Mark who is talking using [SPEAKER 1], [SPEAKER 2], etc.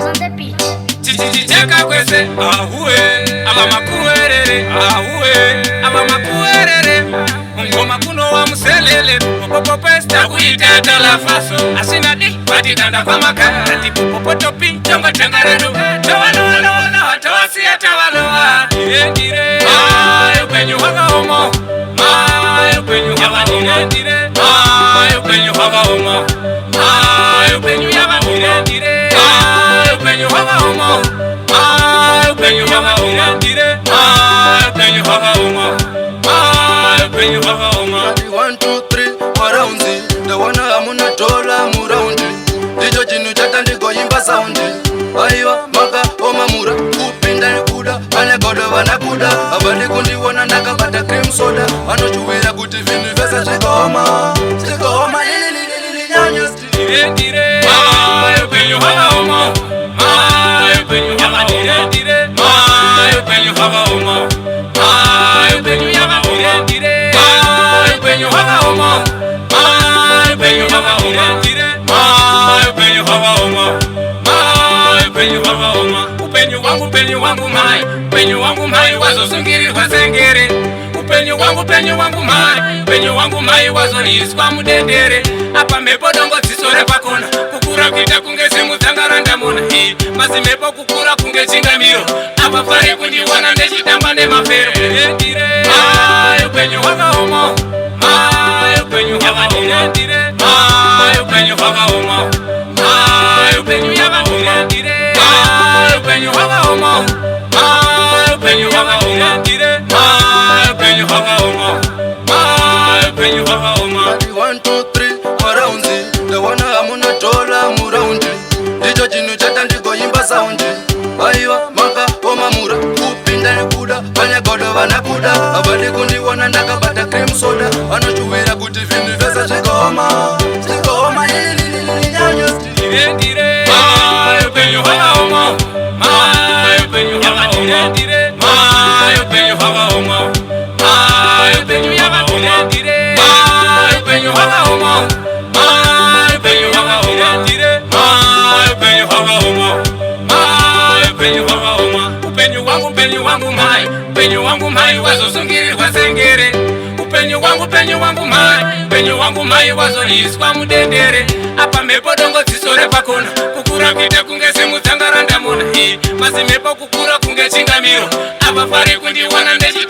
[SPEAKER 1] on the beat.
[SPEAKER 2] Chichaka kwese ahuwe abamakuwerere ahuwe abamakuwerere ngoma kuno wa muselele popo pesta kuita talafaso asina di patidanda kwa makati popo topi chongo tangaredo tawalo tawasi tawalo dire ayo penyu haga homo ayo penyu haga dire ayo penyu haga homo ayo penyu haga dire ayo penyu haga homo ayo penyu haga dire ayo penyu haga homo ayo penyu haga homo
[SPEAKER 3] 1 2 3 waraundi ndawana amuna dola muraundi ndicho chinu chata ndigoimba saundi aiwa maka oma mura kupinda nekuda vane godo vanakuda avali kundiwona ndakabata cream soda vanochuwira kuti vinhu vese zvikoma
[SPEAKER 2] dire ayo penyu haga homo ayo penyu haga dire ayo penyu haga homo ayo penyu haga dire ayo penyu haga homo ayo penyu haga dire ayo penyu haga homo ayo penyu haga homo upenyu wangu mai penyu wangu mai wazosungirirwa sengere upenyu wangu mai penyu wangu mai wazoniswa mudendere apa mepo dongo dzisore pakona kukura kuita kunge simudzangaranda muna mazimepo kukura kunge chingamiro apa pari kundiwana ndechitamba nemafero dire ayo penyu haga homo ayo penyu haga dire ayo penyu haga homo ayo penyu haga dire ayo penyu haga homo ayo penyu haga dire ayo penyu haga homo ayo penyu haga homo
[SPEAKER 3] 1 2 3 waraundi ndawana amuna dola muraundi ndicho chinu chata ndigoimba saundi aiwa maka oma mura kupinda nekuda vane godo vanakuda avali kundiwona ndakabata cream soda vanochuwira kuti vinhu vese zvikoma
[SPEAKER 2] dire ayo penyu haga homo ayo penyu haga dire ayo penyu haga homo ayo penyu haga dire ayo penyu haga homo ayo penyu haga dire ayo penyu haga homo ayo penyu haga homo upenyu wangu mai penyu wangu mai wazosungirirwa sengere upenyu wangu mai penyu wangu mai wazoniswa mudendere apa mepo dongo dzisore pakona kukura kuita kunge simudzangaranda muna mazimepo kukura kunge chingamiro apa pari kundiwana ndechi